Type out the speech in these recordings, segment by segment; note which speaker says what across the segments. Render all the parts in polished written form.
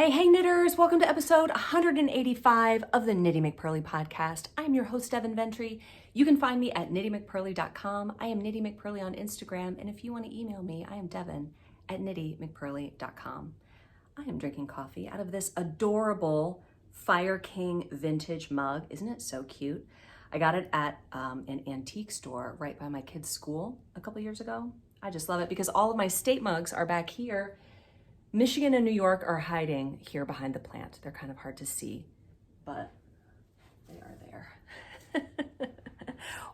Speaker 1: Hey knitters, welcome to episode 185 of the Knitty McPurly podcast. I'm your host, Devin Ventry. You can find me at KnittyMcPurly.com. I am Knitty McPurly on Instagram, and if you want to email me, I am Devin at KnittyMcPurly.com. I am drinking coffee out of this adorable Fire King vintage mug. Isn't it so cute? I got it at an antique store right by my kids' school a couple years ago. I just love it because all of my state mugs are back here. Michigan and New York are hiding here behind the plant. They're kind of hard to see, but they are there.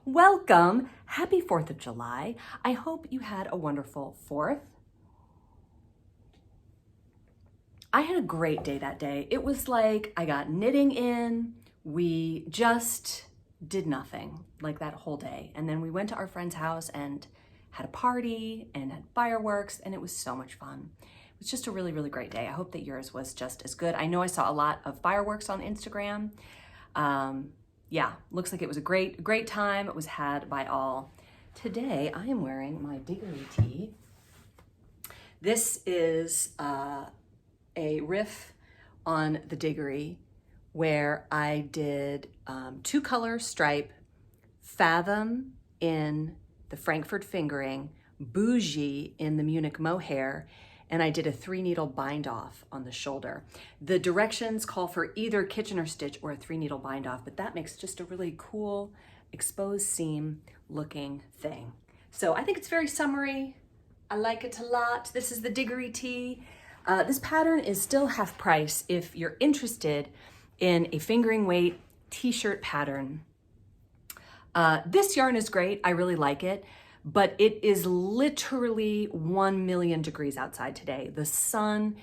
Speaker 1: Welcome. Happy 4th of July. I hope you had a wonderful 4th. I had a great day that day. It was like I got knitting in. We just did nothing like that whole day. And then we went to our friend's house and had a party and had fireworks, and it was so much fun. It was just a really, really great day. I hope that yours was just as good. I know I saw a lot of fireworks on Instagram. Yeah, looks like it was a great time. It was had by all. Today, I am wearing my Diggory tee. This is a riff on the Diggory where I did 2-color stripe, fathom in the Frankfurt fingering, bougie in the Munich mohair, and I did a 3-needle bind off on the shoulder. The directions call for either Kitchener stitch or a 3-needle bind off, but that makes just a really cool exposed seam looking thing. So I think it's very summery. I like it a lot. This is the Diggory tee. This pattern is still half price if you're interested in a fingering weight t-shirt pattern. This yarn is great. I really like it. But it is literally 1 million degrees outside today. The sun,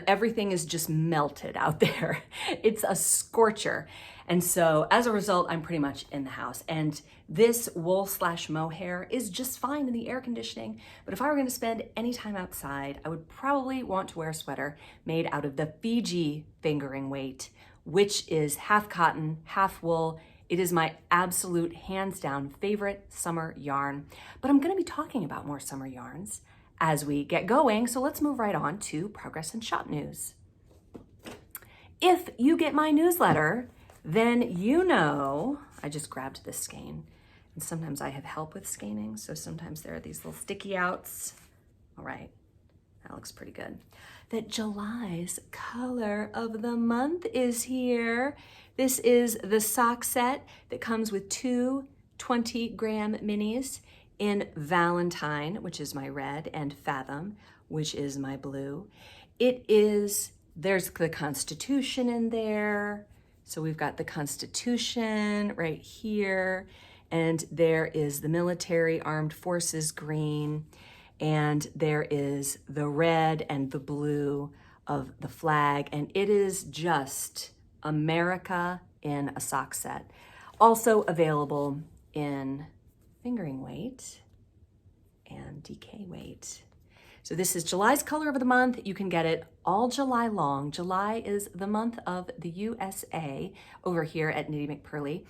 Speaker 1: everything is just melted out there. It's a scorcher. And so as a result, I'm pretty much in the house. And this wool/mohair is just fine in the air conditioning. But if I were going to spend any time outside, I would probably want to wear a sweater made out of the Fiji fingering weight, which is half cotton, half wool. It is my absolute hands down favorite summer yarn, but I'm gonna be talking about more summer yarns as we get going. So let's move right on to progress and shop news. If you get my newsletter, then you know, I just grabbed this skein, and sometimes I have help with skeining. So sometimes there are these little sticky outs. All right, that looks pretty good. That July's color of the month is here. This is the sock set that comes with 2 20-gram minis in Valentine, which is my red, and Fathom, which is my blue. There's the Constitution in there. So we've got the Constitution right here, and there is the Military Armed Forces green, and there is the red and the blue of the flag, and it is just America in a sock set. Also available in fingering weight and DK weight. So this is July's color of the month. You can get it all July long. July is the month of the USA over here at Knitty McPurly.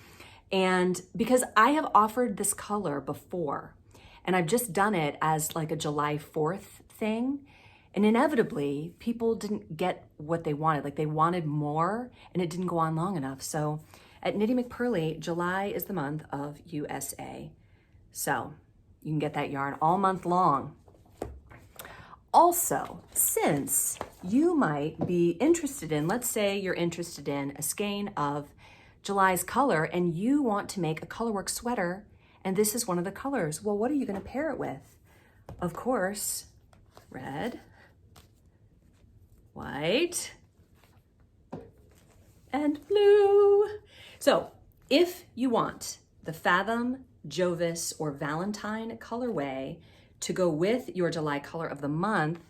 Speaker 1: And because I have offered this color before, and I've just done it as like a July 4th thing, and inevitably, people didn't get what they wanted. Like they wanted more, and it didn't go on long enough. So at Knitty McPurly, July is the month of USA. So you can get that yarn all month long. Also, since you might be interested in, let's say you're interested in a skein of July's color, and you want to make a colorwork sweater, and this is one of the colors. Well, what are you gonna pair it with? Of course, red, white, and blue. So if you want the Fathom, Jovis, or Valentine colorway to go with your July color of the month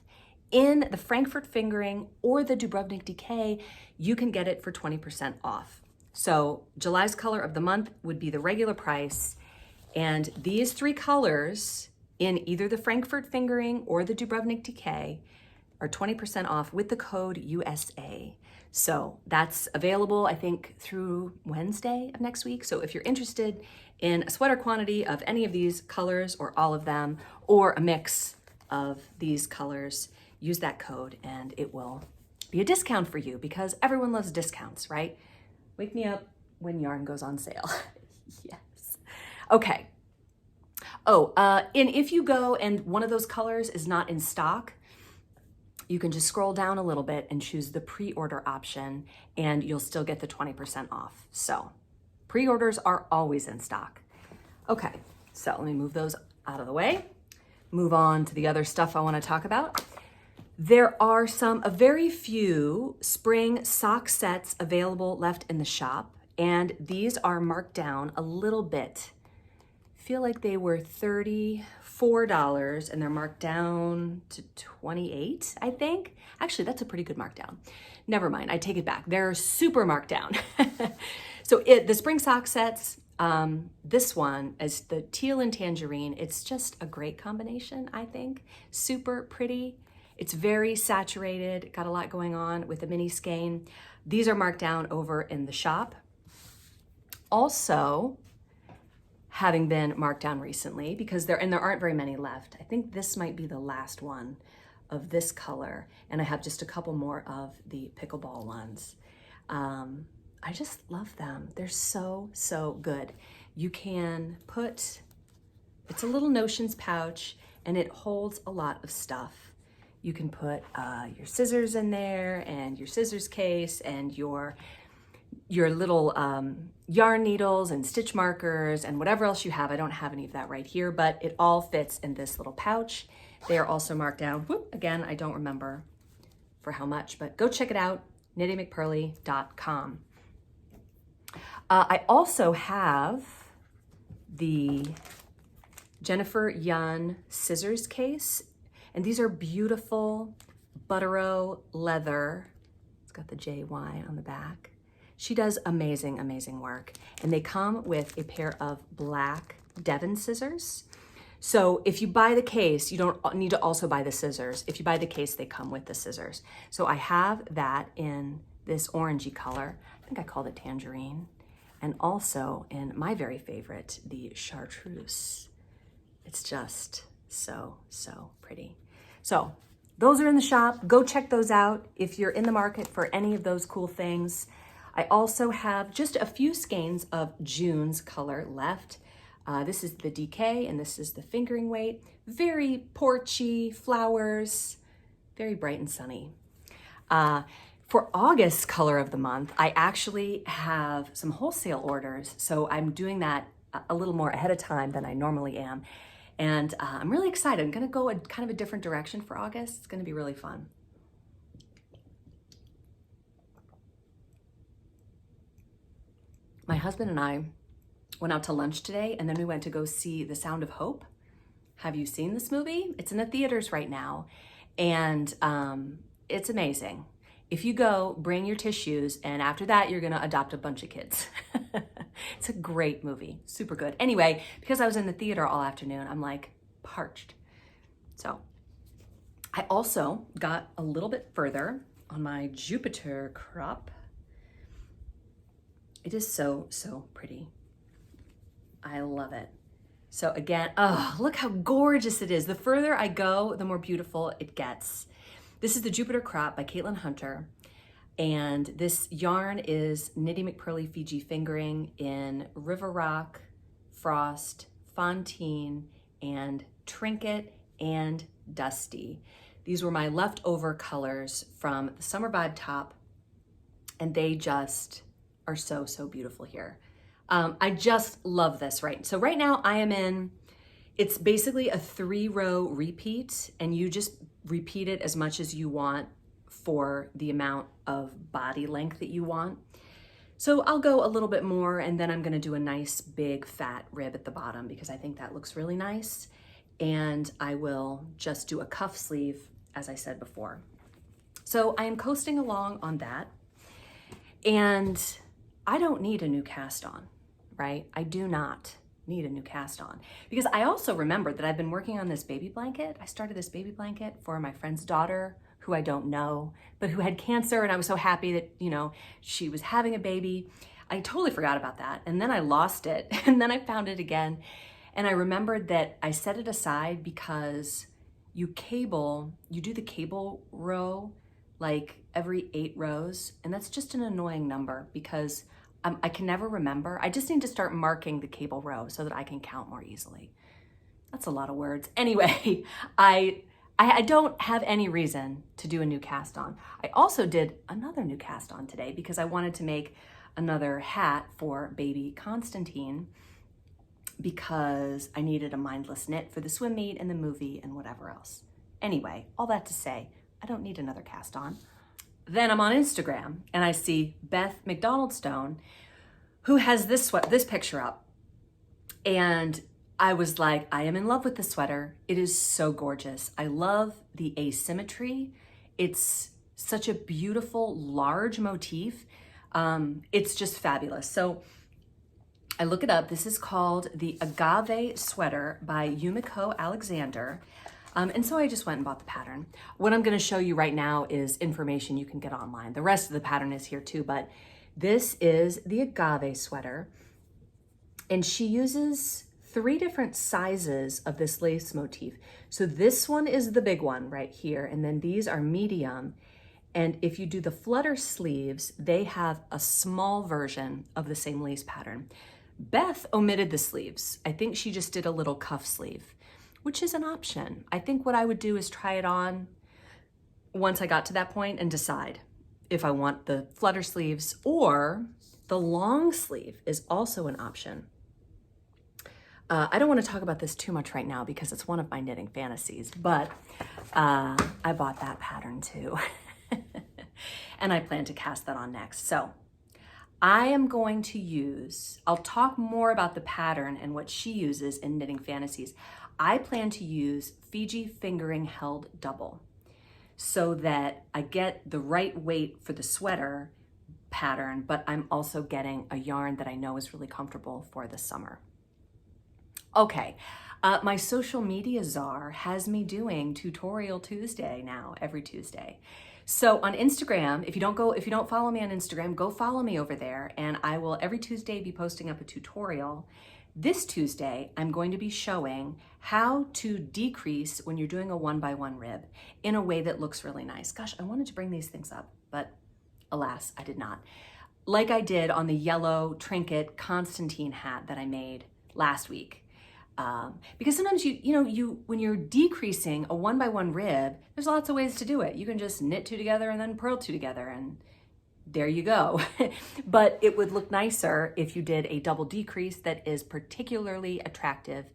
Speaker 1: in the Frankfurt fingering or the Dubrovnik DK, you can get it for 20% off. So July's color of the month would be the regular price, and these 3 colors in either the Frankfurt fingering or the Dubrovnik DK are 20% off with the code USA. So that's available, I think, through Wednesday of next week. So if you're interested in a sweater quantity of any of these colors or all of them, or a mix of these colors, use that code and it will be a discount for you because everyone loves discounts, right? Wake me up when yarn goes on sale. Yes. Okay. Oh, and if you go and one of those colors is not in stock, you can just scroll down a little bit and choose the pre-order option and you'll still get the 20% off. So pre-orders are always in stock. Okay, so let me move those out of the way. Move on to the other stuff I want to talk about. There are a very few spring sock sets available left in the shop, and these are marked down a little bit. I feel like they were $34 and they're marked down to $28, I think. Actually, that's a pretty good markdown. Never mind, I take it back. They're super marked down. So the spring sock sets, this one is the teal and tangerine. It's just a great combination, I think. Super pretty. It's very saturated, got a lot going on with the mini skein. These are marked down over in the shop. Also, having been marked down recently, because there aren't very many left. I think this might be the last one of this color, and I have just a couple more of the pickleball ones. I just love them. They're so, so good. You can put, it's a little notions pouch, and it holds a lot of stuff. You can put your scissors in there and your scissors case and your little yarn needles and stitch markers and whatever else you have. I don't have any of that right here, but it all fits in this little pouch. They are also marked down. Whoop, again, I don't remember for how much, but go check it out, KnittyMcPurly.com. I also have the Jennifer Young scissors case. And these are beautiful Buttero leather. It's got the JY on the back. She does amazing, amazing work. And they come with a pair of black Devin scissors. So if you buy the case, you don't need to also buy the scissors. If you buy the case, they come with the scissors. So I have that in this orangey color. I think I called it tangerine. And also in my very favorite, the chartreuse. It's just so, so pretty. So those are in the shop. Go check those out if you're in the market for any of those cool things. I also have just a few skeins of June's color left. This is the DK and this is the fingering weight. Very porchy flowers, very bright and sunny. For August color of the month, I actually have some wholesale orders. So I'm doing that a little more ahead of time than I normally am. And I'm really excited. I'm gonna go a kind of a different direction for August. It's gonna be really fun. My husband and I went out to lunch today and then we went to go see The Sound of Hope. Have you seen this movie? It's in the theaters right now and it's amazing. If you go, bring your tissues, and after that, you're gonna adopt a bunch of kids. It's a great movie, super good. Anyway, because I was in the theater all afternoon, I'm like parched. So I also got a little bit further on my Jupiter crop. It is so, so pretty. I love it. So again, oh, look how gorgeous it is. The further I go, the more beautiful it gets. This is the Jupiter Crop by Caitlin Hunter. And this yarn is Knitty McPurly Fiji Fingering in River Rock, Frost, Fontaine, and Trinket and Dusty. These were my leftover colors from the Summer Vibe top, and they just are so, so beautiful here. I just love this, right? So right now I am in, it's basically a 3-row repeat, and you just repeat it as much as you want for the amount of body length that you want. So I'll go a little bit more, and then I'm gonna do a nice big fat rib at the bottom because I think that looks really nice. And I will just do a cuff sleeve, as I said before. So I am coasting along on that. And I don't need a new cast on, right? I do not need a new cast on because I also remembered that I've been working on this baby blanket. I started this baby blanket for my friend's daughter who I don't know, but who had cancer, and I was so happy that, you know, she was having a baby. I totally forgot about that. And then I lost it and then I found it again. And I remembered that I set it aside because you do the cable row like every 8 rows. And that's just an annoying number because I can never remember. I just need to start marking the cable row so that I can count more easily. That's a lot of words. Anyway, I don't have any reason to do a new cast on. I also did another new cast on today because I wanted to make another hat for baby Constantine because I needed a mindless knit for the swim meet and the movie and whatever else. Anyway, all that to say, I don't need another cast on. Then I'm on Instagram and I see Beth McDonald Stone, who has this picture up. And I was like, I am in love with the sweater. It is so gorgeous. I love the asymmetry. It's such a beautiful, large motif. It's just fabulous. So I look it up. This is called the Agave Sweater by Yumiko Alexander. And so I just went and bought the pattern. What I'm gonna show you right now is information you can get online. The rest of the pattern is here too, but this is the Agave Sweater. And she uses 3 different sizes of this lace motif. So this one is the big one right here, and then these are medium. And if you do the flutter sleeves, they have a small version of the same lace pattern. Beth omitted the sleeves. I think she just did a little cuff sleeve, which is an option. I think what I would do is try it on once I got to that point and decide if I want the flutter sleeves, or the long sleeve is also an option. I don't want to talk about this too much right now because it's one of my knitting fantasies, but I bought that pattern too. And I plan to cast that on next. So I am going to I'll talk more about the pattern and what she uses in Knitting Fantasies. I plan to use Fiji fingering held double so that I get the right weight for the sweater pattern, but I'm also getting a yarn that I know is really comfortable for the summer. Okay, my social media czar has me doing Tutorial Tuesday now, every Tuesday. So on Instagram, if you don't follow me on Instagram, go follow me over there, and I will every Tuesday be posting up a tutorial. This Tuesday, I'm going to be showing how to decrease when you're doing a 1x1 rib in a way that looks really nice. Gosh, I wanted to bring these things up, but alas, I did not. Like I did on the yellow trinket Constantine hat that I made last week. Because sometimes when you're decreasing a 1x1 rib, there's lots of ways to do it. You can just knit 2 together and then purl 2 together, and there you go. But it would look nicer if you did a double decrease that is particularly attractive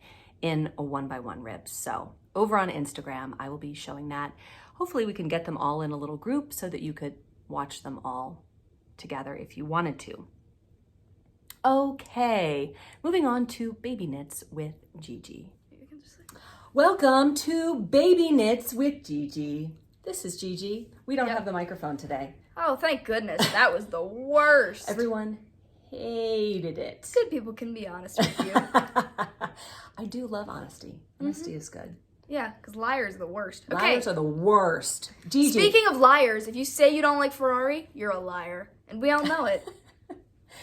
Speaker 1: in a 1x1 rib. So over on Instagram, I will be showing that. Hopefully we can get them all in a little group so that you could watch them all together if you wanted to. Okay, moving on to Baby Knits with Gigi. Welcome to Baby Knits with Gigi. This is Gigi. We don't have the microphone today.
Speaker 2: Oh, thank goodness. That was the worst.
Speaker 1: Everyone hated it.
Speaker 2: Good people can be honest with you.
Speaker 1: I do love honesty. Honesty is good.
Speaker 2: Yeah, because liars are the worst. Okay.
Speaker 1: Liars are the worst. Gigi.
Speaker 2: Speaking of liars, if you say you don't like Ferrari, you're a liar. And we all know it.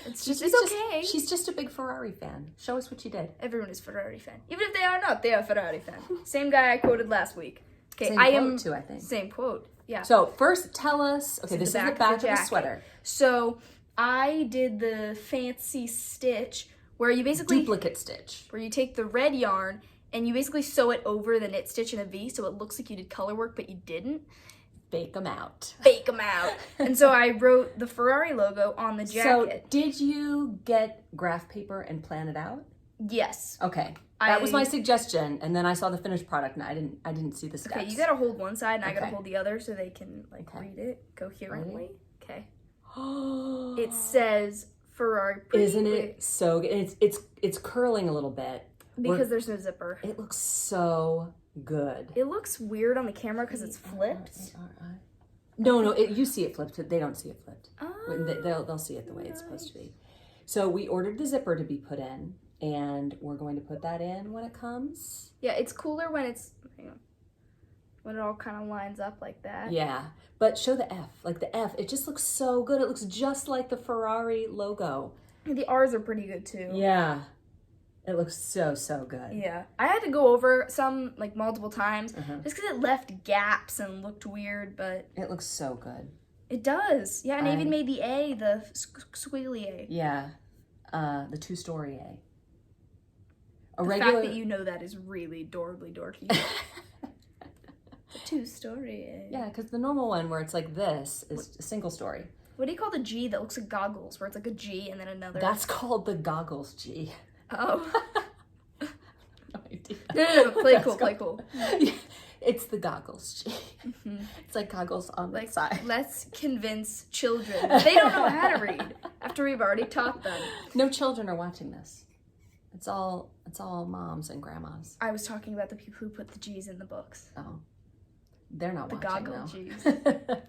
Speaker 2: It's okay.
Speaker 1: She's just a big Ferrari fan. Show us what you did.
Speaker 2: Everyone is a Ferrari fan. Even if they are not, they are a Ferrari fan. Same guy I quoted last week. Okay,
Speaker 1: Same quote too, I think.
Speaker 2: Same quote. Yeah.
Speaker 1: So first tell us, okay, this is the back of the sweater.
Speaker 2: So I did the fancy stitch where you basically...
Speaker 1: Duplicate stitch.
Speaker 2: Where you take the red yarn and you basically sew it over the knit stitch in a V so it looks like you did color work, but you didn't.
Speaker 1: Bake them out.
Speaker 2: Bake them out. And so I wrote the Ferrari logo on the jacket.
Speaker 1: So did you get graph paper and plan it out?
Speaker 2: Yes.
Speaker 1: Okay. That was my suggestion, and then I saw the finished product, and I didn't see the steps.
Speaker 2: Okay, you gotta hold one side, and I gotta hold the other so they can read it coherently.
Speaker 1: Ready?
Speaker 2: Okay. It says Ferrari.
Speaker 1: Isn't it so good? It's curling a little bit
Speaker 2: because there's no zipper.
Speaker 1: It looks so good.
Speaker 2: It looks weird on the camera because it's flipped.
Speaker 1: No, you see it flipped. They don't see it flipped.
Speaker 2: Oh,
Speaker 1: They'll see it the way it's supposed to be. So we ordered the zipper to be put in, and we're going to put that in when it comes.
Speaker 2: Yeah, it's cooler when when it all kind of lines up like that.
Speaker 1: Yeah, but show the F. Like the F, it just looks so good. It looks just like the Ferrari logo.
Speaker 2: The R's are pretty good too.
Speaker 1: Yeah. It looks so, so good.
Speaker 2: Yeah. I had to go over some, like, multiple times,
Speaker 1: Uh-huh.
Speaker 2: just because it left gaps and looked weird, but...
Speaker 1: It looks so good.
Speaker 2: It does. Yeah, and I even made the A, the squiggly A.
Speaker 1: Yeah. The two-story A.
Speaker 2: The fact that you know that is really adorably dorky. The two-story A.
Speaker 1: Yeah, because the normal one where it's like this is a single story.
Speaker 2: What do you call the G that looks like goggles, where it's like a G and then another?
Speaker 1: That's called the goggles G.
Speaker 2: Oh.
Speaker 1: No idea.
Speaker 2: No. Play cool.
Speaker 1: It's the goggles G. Mm-hmm. It's like goggles on the side.
Speaker 2: Let's convince children. They don't know how to read after we've already taught them.
Speaker 1: No children are watching this. It's all moms and grandmas.
Speaker 2: I was talking about the people who put the G's in the books.
Speaker 1: Oh. They're not
Speaker 2: the
Speaker 1: watching,
Speaker 2: goggle
Speaker 1: though.
Speaker 2: G's.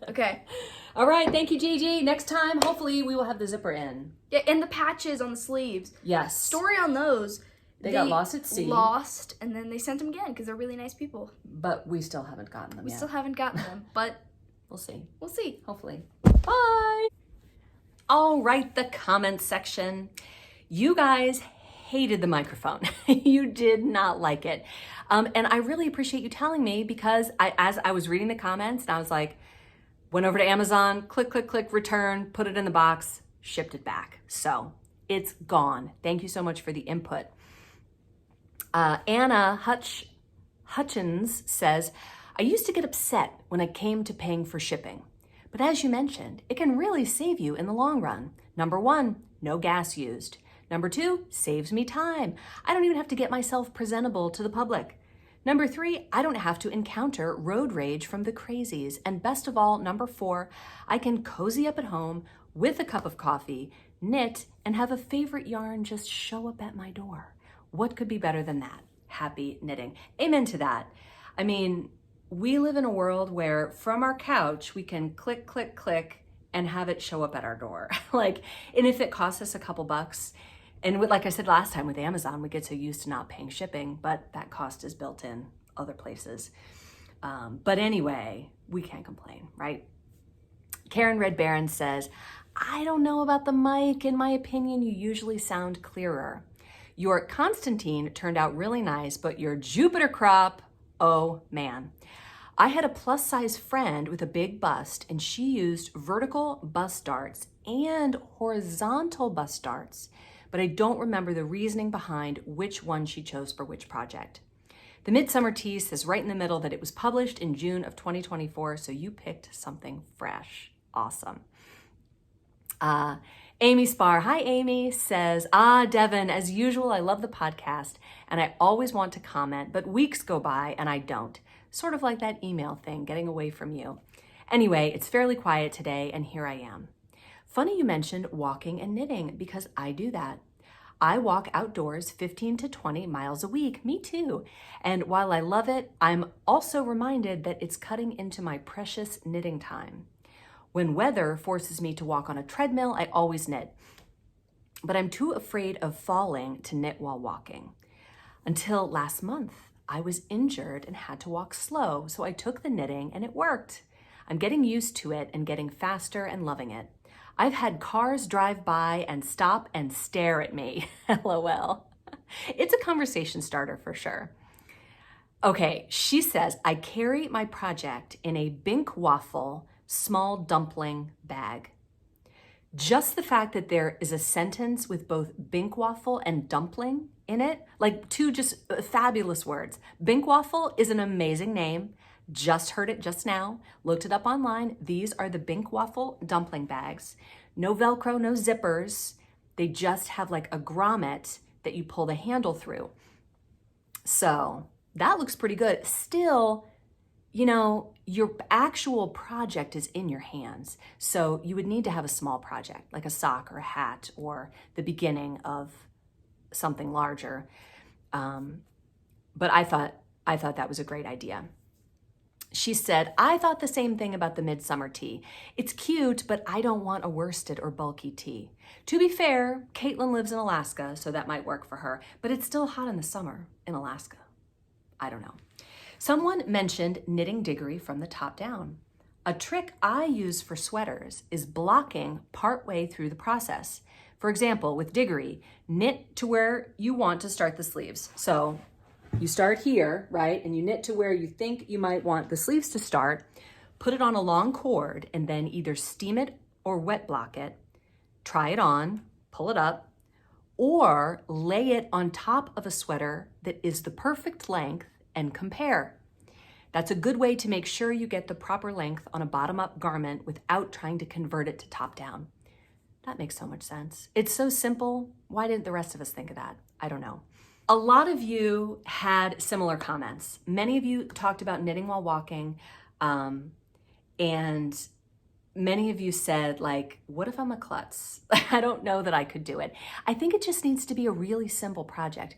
Speaker 2: Okay.
Speaker 1: All right, thank you, Gigi. Next time, hopefully, we will have the zipper in.
Speaker 2: Yeah, and the patches on the sleeves.
Speaker 1: Yes.
Speaker 2: Story on those.
Speaker 1: They got lost at sea.
Speaker 2: Lost, and then they sent them again because they're really nice people.
Speaker 1: But we still haven't gotten them yet.
Speaker 2: We still haven't gotten them, but
Speaker 1: we'll see.
Speaker 2: We'll see.
Speaker 1: Hopefully. Bye. All right, the comments section. You guys hated the microphone. You did not like it. And I really appreciate you telling me because as I was reading the comments, and I was like, went over to Amazon, click, return, put it in the box, shipped it back. So it's gone. Thank you so much for the input. Anna Hutchins says, I used to get upset when it came to paying for shipping. But as you mentioned, it can really save you in the long run. Number 1, no gas used. Number 2, saves me time. I don't even have to get myself presentable to the public. Number 3, I don't have to encounter road rage from the crazies. And best of all, number 4, I can cozy up at home with a cup of coffee, knit, and have a favorite yarn just show up at my door. What could be better than that? Happy knitting. Amen to that. I mean, we live in a world where from our couch, we can click, and have it show up at our door. And if it costs us a couple bucks, and like I said last time with Amazon, we get so used to not paying shipping, but that cost is built in other places. But anyway, we can't complain, right? Karen Red Baron says, I don't know about the mic. In my opinion, you usually sound clearer. Your Constantine turned out really nice, but your Jupiter crop, oh man. I had a plus size friend with a big bust and she used vertical bust darts and horizontal bust darts, but I don't remember the reasoning behind which one she chose for which project. The Midsummer Tea says right in the middle that it was published in June of 2024, so you picked something fresh. Awesome. Amy Spar, hi Amy, says, Devin, as usual, I love the podcast and I always want to comment, but weeks go by and I don't. Sort of like that email thing, getting away from you. Anyway, it's fairly quiet today and here I am. Funny you mentioned walking and knitting because I do that. I walk outdoors 15 to 20 miles a week, me too. And while I love it, I'm also reminded that it's cutting into my precious knitting time. When weather forces me to walk on a treadmill, I always knit. But I'm too afraid of falling to knit while walking. Until last month, I was injured and had to walk slow, so I took the knitting and it worked. I'm getting used to it and getting faster and loving it. I've had cars drive by and stop and stare at me. LOL. It's a conversation starter for sure. Okay, she says, I carry my project in a Bink Waffle small dumpling bag. Just the fact that there is a sentence with both Bink Waffle and dumpling in it, like two just fabulous words. Bink Waffle is an amazing name. Just heard it just now. Looked it up online. These are the Bink Waffle dumpling bags. No Velcro, no zippers. They just have like a grommet that you pull the handle through. So that looks pretty good. Still, you know, your actual project is in your hands. So you would need to have a small project, like a sock or a hat or the beginning of something larger. But I thought that was a great idea. She said, I thought the same thing about the Midsummer Tea. It's cute, but I don't want a worsted or bulky tea. To be fair, Caitlin lives in Alaska, so that might work for her, but it's still hot in the summer in Alaska. I don't know. Someone mentioned knitting diggery from the top down. A trick I use for sweaters is blocking partway through the process. For example, with Diggory, knit to where you want to start the sleeves. So you start here, right? And you knit to where you think you might want the sleeves to start, put it on a long cord, and then either steam it or wet block it, try it on, pull it up, or lay it on top of a sweater that is the perfect length and compare. That's a good way to make sure you get the proper length on a bottom-up garment without trying to convert it to top-down. That makes so much sense. It's so simple. Why didn't the rest of us think of that? I don't know. A lot of you had similar comments. Many of you talked about knitting while walking, and many of you said, like, what if I'm a klutz? I don't know that I could do it. I think it just needs to be a really simple project.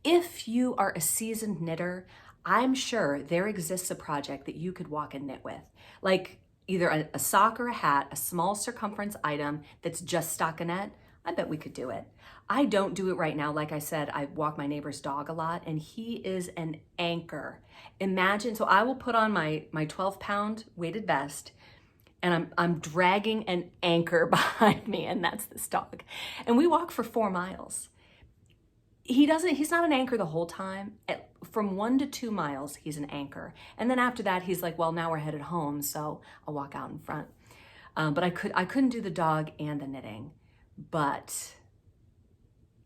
Speaker 1: If you are a seasoned knitter, I'm sure there exists a project that you could walk and knit with. Like either a sock or a hat, a small circumference item that's just stockinette. I bet we could do it. I don't do it right now. Like I said, I walk my neighbor's dog a lot and he is an anchor. Imagine, so I will put on my 12-pound weighted vest and I'm dragging an anchor behind me, and that's this dog. And we walk for 4 miles. He's not an anchor the whole time. From 1 to 2 miles, he's an anchor. And then after that, he's like, well, now we're headed home, so I'll walk out in front. But I couldn't do the dog and the knitting, but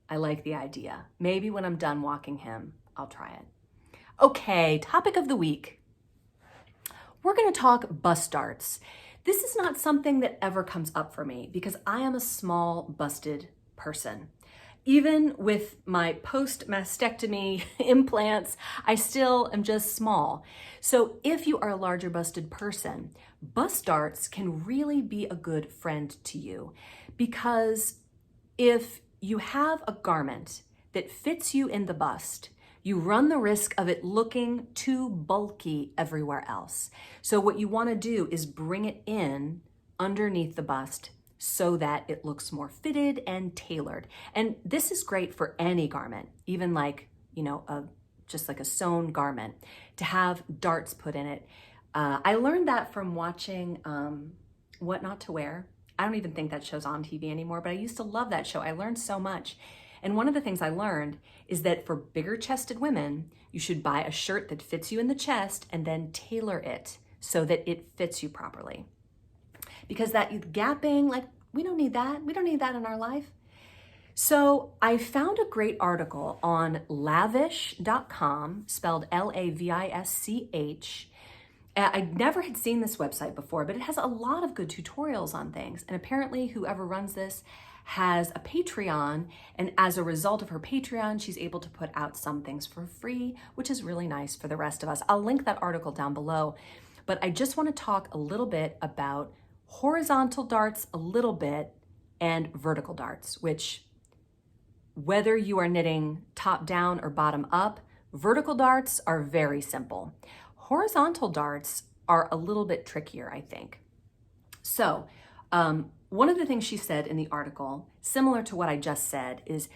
Speaker 1: I like the idea. Maybe when I'm done walking him, I'll try it. Okay, topic of the week. We're gonna talk bust darts. This is not something that ever comes up for me because I am a small busted person. Even with my post-mastectomy implants, I still am just small. So if you are a larger busted person, bust darts can really be a good friend to you, because if you have a garment that fits you in the bust, you run the risk of it looking too bulky everywhere else. So what you want to do is bring it in underneath the bust so that it looks more fitted and tailored. And this is great for any garment, even like, just like a sewn garment, to have darts put in it. I learned that from watching What Not to Wear. I don't even think that show's on TV anymore, but I used to love that show. I learned so much. And one of the things I learned is that for bigger chested women, you should buy a shirt that fits you in the chest and then tailor it so that it fits you properly. Because that gapping, like, we don't need that. We don't need that in our life. So I found a great article on lavish.com, spelled Lavisch. I never had seen this website before, but it has a lot of good tutorials on things. And apparently whoever runs this has a Patreon, and as a result of her Patreon, she's able to put out some things for free, which is really nice for the rest of us. I'll link that article down below, but I just want to talk a little bit about horizontal darts a little bit and vertical darts, which whether you are knitting top down or bottom up, vertical darts are very simple. Horizontal darts are a little bit trickier, I think. So, one of the things she said in the article, similar to what I just said, is,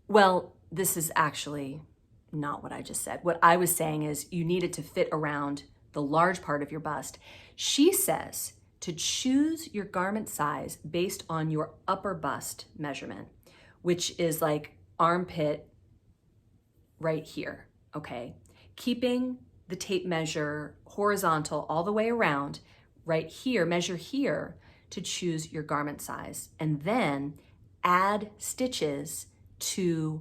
Speaker 1: well, this is actually not what I just said. What I was saying is you need it to fit around the large part of your bust. She says to choose your garment size based on your upper bust measurement, which is like armpit right here, okay? Keeping the tape measure horizontal all the way around, right here, measure here, to choose your garment size, and then add stitches to,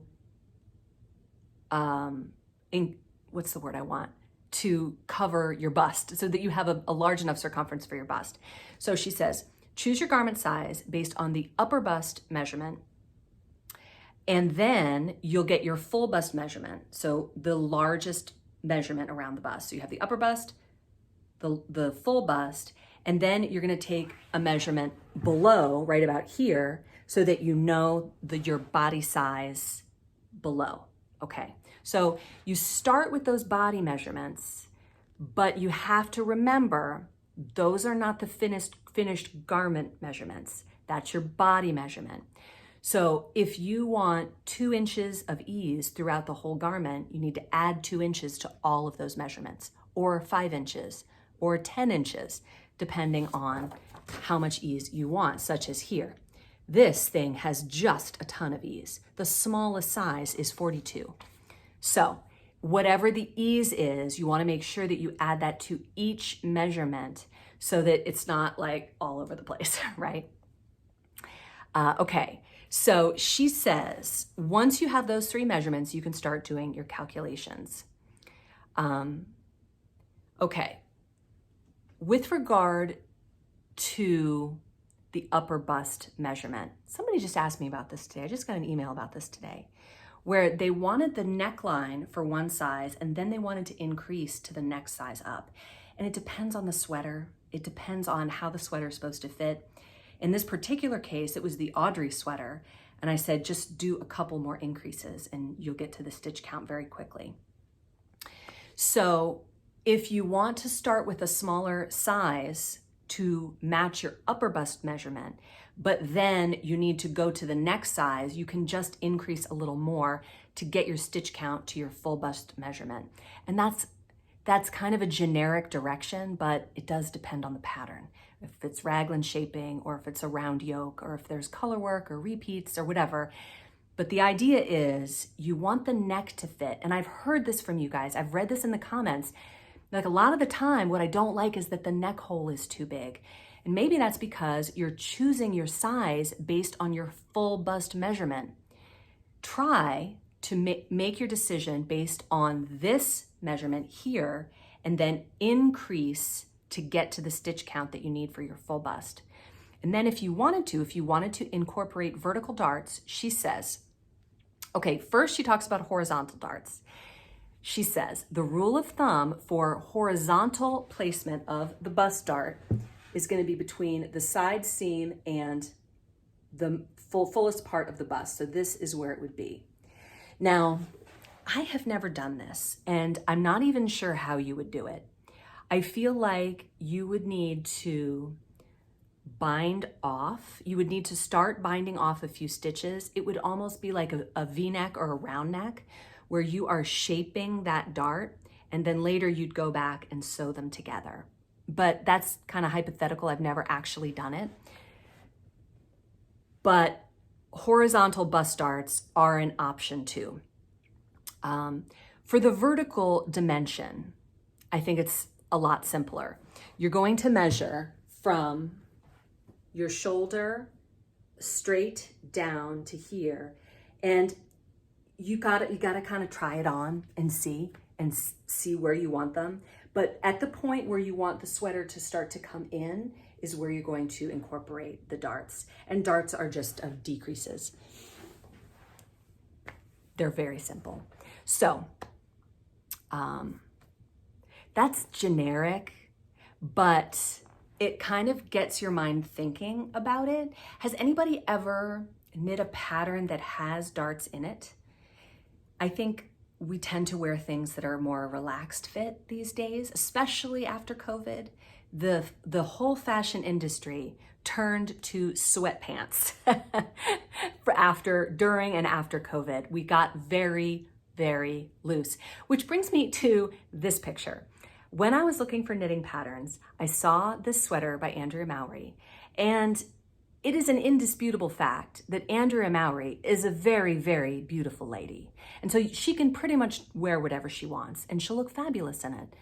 Speaker 1: what's the word I want? To cover your bust so that you have a large enough circumference for your bust. So she says, choose your garment size based on the upper bust measurement, and then you'll get your full bust measurement. So the largest measurement around the bust. So you have the upper bust, the full bust, and then you're gonna take a measurement below, right about here, so that you know your body size below, okay? So you start with those body measurements, but you have to remember those are not the finished garment measurements. That's your body measurement. So if you want 2 inches of ease throughout the whole garment, you need to add 2 inches to all of those measurements, or 5 inches, or 10 inches, depending on how much ease you want, such as here. This thing has just a ton of ease. The smallest size is 42. So whatever the ease is, you wanna make sure that you add that to each measurement so that it's not like all over the place, right? Okay, so she says, once you have those 3 measurements, you can start doing your calculations. Okay, with regard to the upper bust measurement, somebody just asked me about this today. I just got an email about this today, where they wanted the neckline for one size and then they wanted to increase to the next size up. And it depends on the sweater. It depends on how the sweater is supposed to fit. In this particular case, it was the Audrey sweater. And I said, just do a couple more increases and you'll get to the stitch count very quickly. So if you want to start with a smaller size to match your upper bust measurement, but then you need to go to the next size, you can just increase a little more to get your stitch count to your full bust measurement. And that's kind of a generic direction, but it does depend on the pattern. If it's raglan shaping, or if it's a round yoke, or if there's color work or repeats or whatever. But the idea is you want the neck to fit. And I've heard this from you guys. I've read this in the comments. Like a lot of the time, what I don't like is that the neck hole is too big. And maybe that's because you're choosing your size based on your full bust measurement. Try to make your decision based on this measurement here, and then increase to get to the stitch count that you need for your full bust. And then if you wanted to incorporate vertical darts, she says, okay, first she talks about horizontal darts. She says, the rule of thumb for horizontal placement of the bust dart is going to be between the side seam and the fullest part of the bust. So this is where it would be. Now, I have never done this, and I'm not even sure how you would do it. I feel like you would need to bind off. You would need to start binding off a few stitches. It would almost be like a V-neck or a round neck, where you are shaping that dart, and then later you'd go back and sew them together. But that's kind of hypothetical. I've never actually done it. But horizontal bust darts are an option too. For the vertical dimension, I think it's a lot simpler. You're going to measure from your shoulder straight down to here, and you gotta kind of try it on and see where you want them. But at the point where you want the sweater to start to come in is where you're going to incorporate the darts. And darts are just of decreases. They're very simple. So that's generic, but it kind of gets your mind thinking about it. Has anybody ever knit a pattern that has darts in it? I think we tend to wear things that are more relaxed fit these days, especially after COVID. The whole fashion industry turned to sweatpants during and after COVID. We got very, very loose, which brings me to this picture. When I was looking for knitting patterns, I saw this sweater by Andrea Mowry, and it is an indisputable fact that Andrea Mowry is a very, very beautiful lady. And so she can pretty much wear whatever she wants, and she'll look fabulous in it.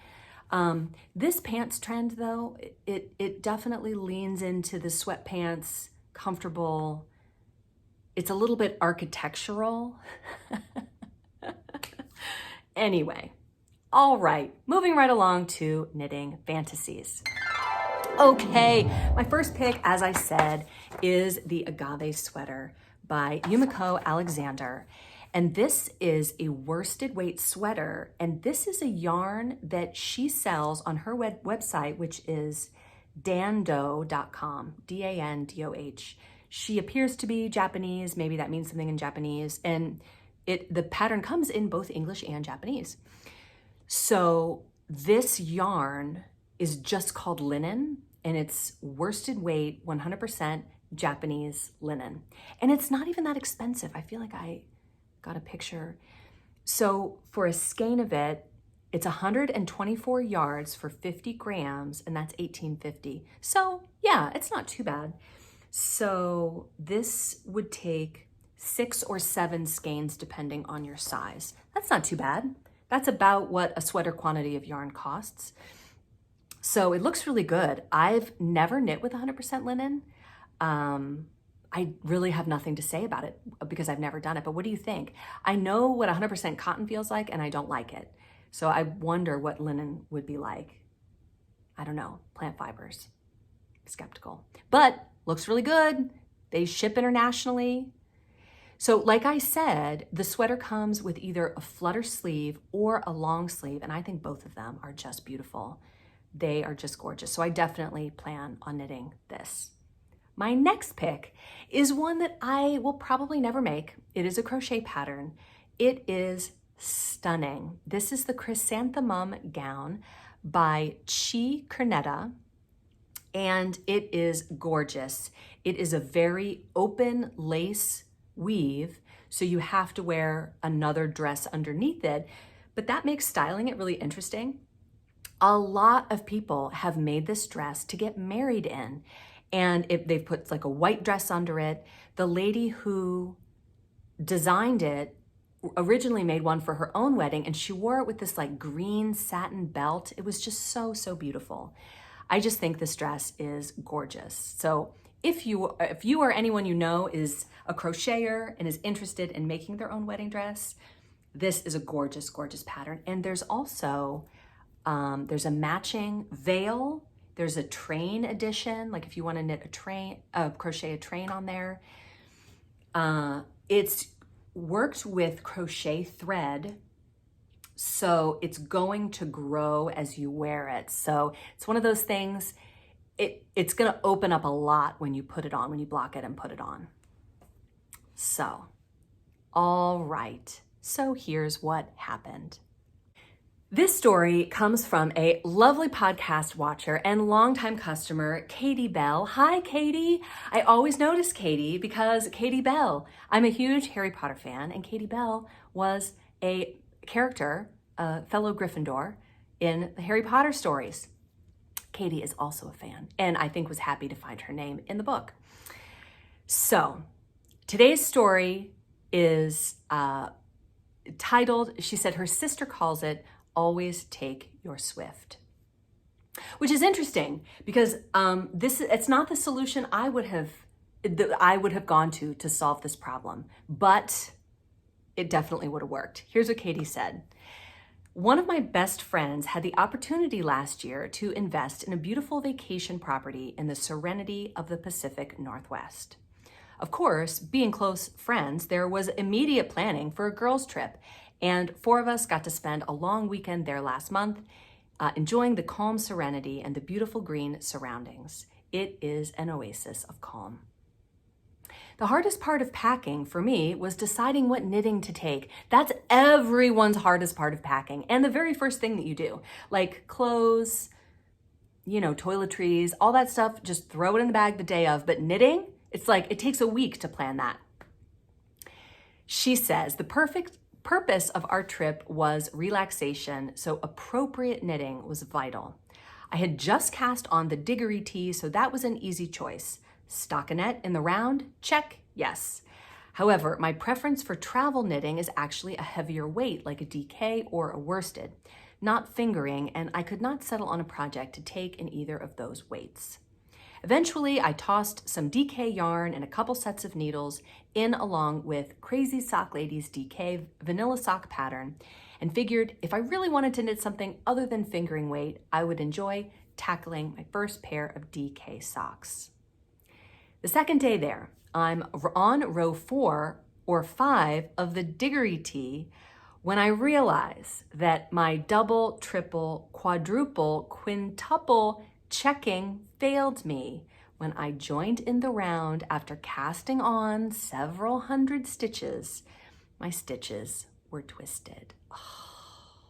Speaker 1: This pants trend, though, it definitely leans into the sweatpants, comfortable. It's a little bit architectural. Anyway, all right, moving right along to knitting fantasies. Okay, my first pick, as I said, is the Agave sweater by Yumiko Alexander. And this is a worsted weight sweater. And this is a yarn that she sells on her website, which is dandoh.com, D-A-N-D-O-H. She appears to be Japanese. Maybe that means something in Japanese. And the pattern comes in both English and Japanese. So this yarn is just called linen, and it's worsted weight, 100% Japanese linen. And it's not even that expensive. I feel like I got a picture. So for a skein of it, it's 124 yards for 50 grams, and that's $18.50. So yeah, it's not too bad. So this would take 6 or 7 skeins depending on your size. That's not too bad. That's about what a sweater quantity of yarn costs. So it looks really good. I've never knit with 100% linen. I really have nothing to say about it because I've never done it, but what do you think? I know what 100% cotton feels like and I don't like it. So I wonder what linen would be like. I don't know, plant fibers. Skeptical, but looks really good. They ship internationally. So like I said, the sweater comes with either a flutter sleeve or a long sleeve, and I think both of them are just beautiful. They are just gorgeous. So I definitely plan on knitting this. My next pick is one that I will probably never make. It is a crochet pattern. It is stunning. This is the Chrysanthemum gown by Chi Cornetta, and it is gorgeous. It is a very open lace weave, so you have to wear another dress underneath it, but that makes styling it really interesting. A lot of people have made this dress to get married in, and they've put like a white dress under it. The lady who designed it originally made one for her own wedding, and she wore it with this like green satin belt. It was just so, so beautiful. I just think this dress is gorgeous. So if you or anyone you know is a crocheter and is interested in making their own wedding dress, this is a gorgeous, gorgeous pattern. And there's also, there's a matching veil. There's a train edition. Like if you want to knit crochet a train on there. It's worked with crochet thread, so it's going to grow as you wear it. So it's one of those things, it's going to open up a lot when you put it on, when you block it and put it on. So, all right. So here's what happened. This story comes from a lovely podcast watcher and longtime customer, Katie Bell. Hi, Katie. I always notice Katie because Katie Bell. I'm a huge Harry Potter fan, and Katie Bell was a character, a fellow Gryffindor in the Harry Potter stories. Katie is also a fan, and I think was happy to find her name in the book. So today's story is titled, she said her sister calls it, Always Take Your Swift, which is interesting because it's not the solution I would have gone to solve this problem, but it definitely would have worked. Here's what Katie said. One of my best friends had the opportunity last year to invest in a beautiful vacation property in the serenity of the Pacific Northwest. Of course, being close friends, there was immediate planning for a girls' trip, and 4 of us got to spend a long weekend there last month, enjoying the calm serenity and the beautiful green surroundings. It is an oasis of calm. The hardest part of packing for me was deciding what knitting to take. That's everyone's hardest part of packing, and the very first thing that you do, like clothes, toiletries, all that stuff, just throw it in the bag the day of. But knitting, it's like it takes a week to plan that. She says the perfect purpose of our trip was relaxation, so appropriate knitting was vital. I had just cast on the Diggory tee, so that was an easy choice. Stockinette in the round? Check, yes. However, my preference for travel knitting is actually a heavier weight, like a DK or a worsted, not fingering, and I could not settle on a project to take in either of those weights. Eventually, I tossed some DK yarn and a couple sets of needles in along with Crazy Sock Lady's DK vanilla sock pattern and figured if I really wanted to knit something other than fingering weight, I would enjoy tackling my first pair of DK socks. The second day there, I'm on row 4 or 5 of the Diggory tee when I realize that my double, triple, quadruple, quintuple checking failed me when I joined in the round after casting on several hundred stitches. My stitches were twisted. Oh,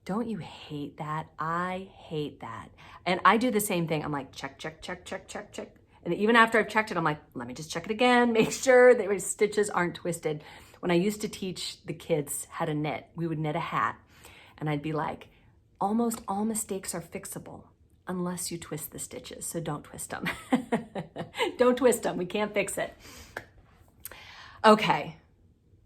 Speaker 1: don't you hate that? I hate that. And I do the same thing. I'm like, check, check, check, check, check, check. And even after I've checked it, I'm like, let me just check it again, make sure that my stitches aren't twisted. When I used to teach the kids how to knit, we would knit a hat, and I'd be like, almost all mistakes are fixable unless you twist the stitches, so don't twist them. Don't twist them. We can't fix it. Okay.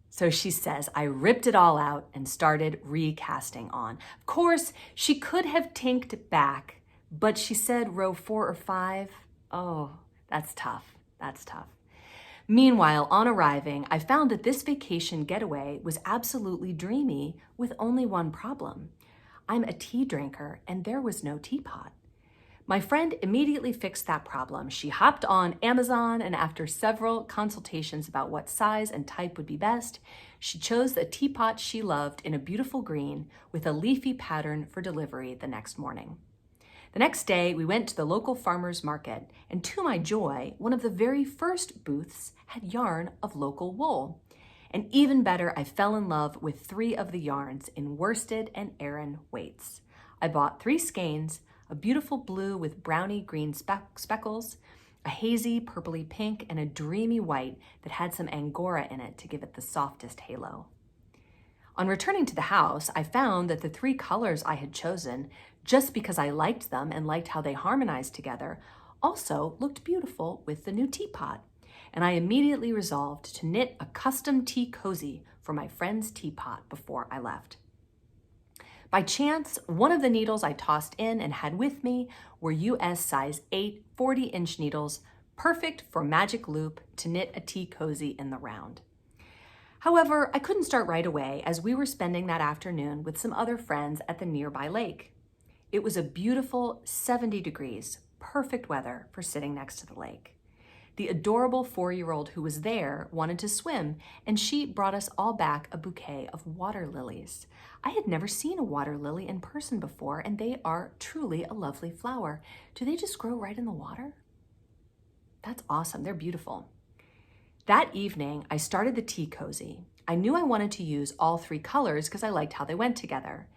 Speaker 1: So she says, I ripped it all out and started recasting on. Of course, she could have tinked back, but she said row 4 or 5. Oh, that's tough. That's tough. Meanwhile, on arriving, I found that this vacation getaway was absolutely dreamy with only one problem. I'm a tea drinker and there was no teapot. My friend immediately fixed that problem. She hopped on Amazon and after several consultations about what size and type would be best, she chose a teapot she loved in a beautiful green with a leafy pattern for delivery the next morning. The next day, we went to the local farmer's market, and to my joy, one of the very first booths had yarn of local wool. And even better, I fell in love with 3 of the yarns in worsted and Aran weights. I bought 3 skeins, a beautiful blue with browny green speckles, a hazy purpley pink, and a dreamy white that had some angora in it to give it the softest halo. On returning to the house, I found that the 3 colors I had chosen, just because I liked them and liked how they harmonized together, also looked beautiful with the new teapot. And I immediately resolved to knit a custom tea cozy for my friend's teapot before I left. By chance, one of the needles I tossed in and had with me were US size 8 40-inch needles, perfect for magic loop to knit a tea cozy in the round. However, I couldn't start right away as we were spending that afternoon with some other friends at the nearby lake. It was a beautiful 70 degrees, perfect weather for sitting next to the lake. The adorable 4-year-old who was there wanted to swim, and she brought us all back a bouquet of water lilies. I had never seen a water lily in person before, and they are truly a lovely flower. Do they just grow right in the water? That's awesome. They're beautiful. That evening, I started the tea cozy. I knew I wanted to use all 3 colors because I liked how they went together.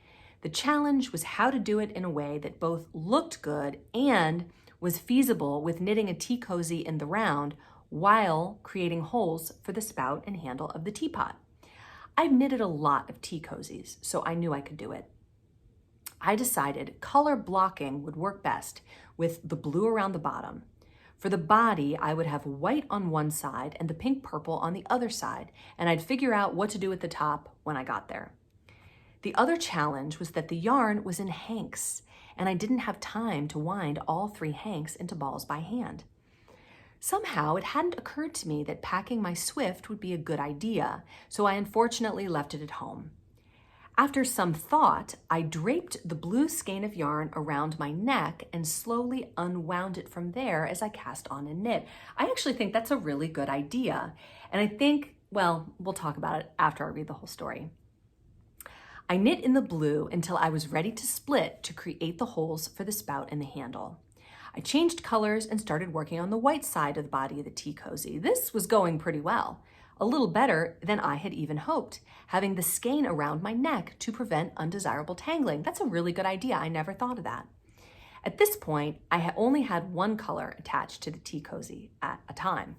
Speaker 1: The challenge was how to do it in a way that both looked good and was feasible with knitting a tea cozy in the round while creating holes for the spout and handle of the teapot. I've knitted a lot of tea cozies, so I knew I could do it. I decided color blocking would work best with the blue around the bottom. For the body, I would have white on one side and the pink purple on the other side, and I'd figure out what to do at the top when I got there. The other challenge was that the yarn was in hanks, and I didn't have time to wind all 3 hanks into balls by hand. Somehow, it hadn't occurred to me that packing my Swift would be a good idea, so I unfortunately left it at home. After some thought, I draped the blue skein of yarn around my neck and slowly unwound it from there as I cast on and knit. I actually think that's a really good idea, and I think, well, we'll talk about it after I read the whole story. I knit in the blue until I was ready to split to create the holes for the spout and the handle. I changed colors and started working on the white side of the body of the tea cozy. This was going pretty well, a little better than I had even hoped, having the skein around my neck to prevent undesirable tangling. That's a really good idea. I never thought of that. At this point, I only had 1 color attached to the tea cozy at a time.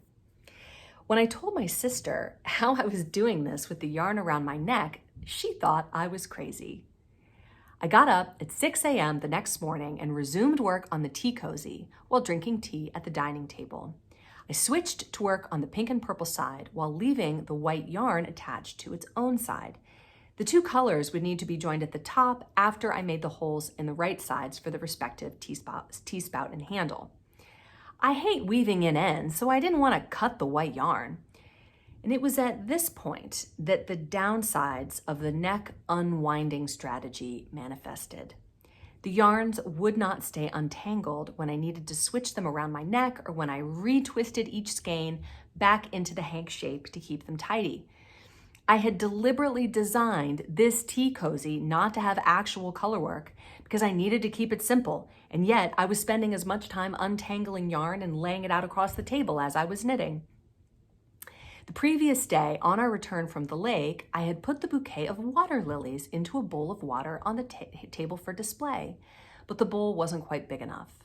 Speaker 1: When I told my sister how I was doing this with the yarn around my neck, she thought I was crazy. I got up at 6 a.m. the next morning and resumed work on the tea cozy while drinking tea at the dining table. I switched to work on the pink and purple side while leaving the white yarn attached to its own side. The 2 colors would need to be joined at the top after I made the holes in the right sides for the respective tea spout and handle. I hate weaving in ends, so I didn't want to cut the white yarn. And it was at this point that the downsides of the neck unwinding strategy manifested. The yarns would not stay untangled when I needed to switch them around my neck or when I retwisted each skein back into the hank shape to keep them tidy. I had deliberately designed this tea cozy not to have actual color work because I needed to keep it simple, and yet I was spending as much time untangling yarn and laying it out across the table as I was knitting. The previous day, on our return from the lake, I had put the bouquet of water lilies into a bowl of water on the table for display, but the bowl wasn't quite big enough.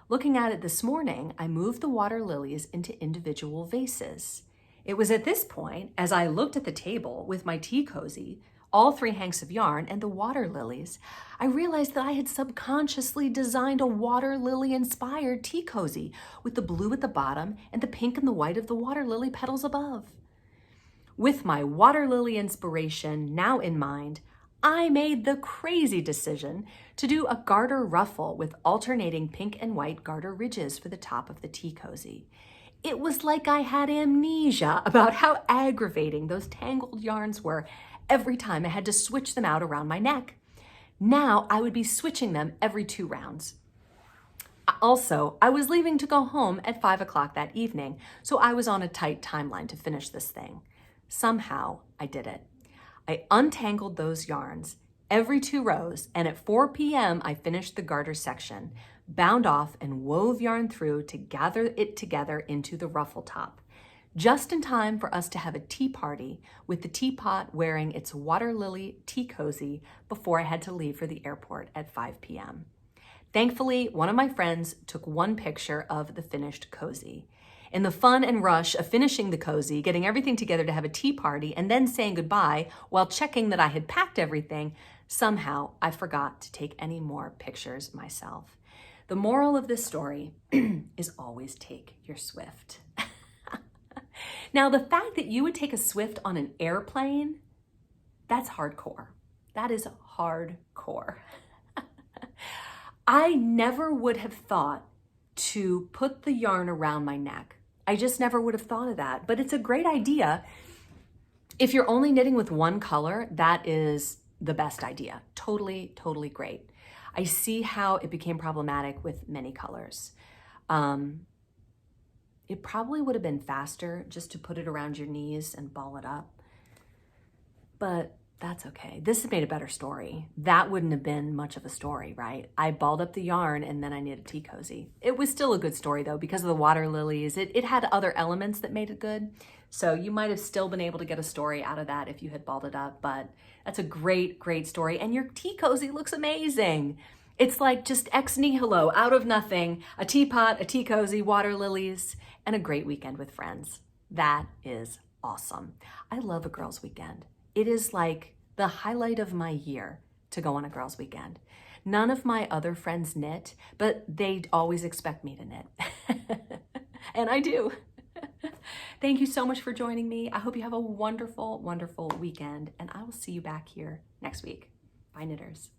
Speaker 1: Looking at it this morning, I moved the water lilies into individual vases. It was at this point, as I looked at the table with my tea cozy, all 3 hanks of yarn and the water lilies, I realized that I had subconsciously designed a water lily inspired tea cozy with the blue at the bottom and the pink and the white of the water lily petals above. With my water lily inspiration now in mind, I made the crazy decision to do a garter ruffle with alternating pink and white garter ridges for the top of the tea cozy. It was like I had amnesia about how aggravating those tangled yarns were every time I had to switch them out around my neck. Now I would be switching them every 2 rounds. Also, I was leaving to go home at 5 o'clock that evening, so I was on a tight timeline to finish this thing. Somehow, I did it. I untangled those yarns every 2 rows, and at 4 p.m. I finished the garter section, bound off and wove yarn through to gather it together into the ruffle top, just in time for us to have a tea party with the teapot wearing its water lily tea cozy before I had to leave for the airport at 5 p.m. Thankfully, one of my friends took one picture of the finished cozy. In the fun and rush of finishing the cozy, getting everything together to have a tea party, and then saying goodbye while checking that I had packed everything, somehow I forgot to take any more pictures myself. The moral of this story is always take your Swift. Now, the fact that you would take a Swift on an airplane, that's hardcore. That is hardcore. I never would have thought to put the yarn around my neck. I just never would have thought of that, but it's a great idea. If you're only knitting with one color, that is the best idea. Totally, totally great. I see how it became problematic with many colors. It probably would have been faster just to put it around your knees and ball it up, but that's okay. This has made a better story. That wouldn't have been much of a story, right? I balled up the yarn and then I knit a tea cozy. It was still a good story though, because of the water lilies. It had other elements that made it good. So you might have still been able to get a story out of that if you had balled it up, but that's a great, great story. And your tea cozy looks amazing. It's like just ex nihilo, out of nothing, a teapot, a tea cozy, water lilies, and a great weekend with friends. That is awesome. I love a girls' weekend. It is like the highlight of my year to go on a girls' weekend. None of my other friends knit, but they always expect me to knit. And I do. Thank you so much for joining me. I hope you have a wonderful, wonderful weekend, and I will see you back here next week. Bye, knitters.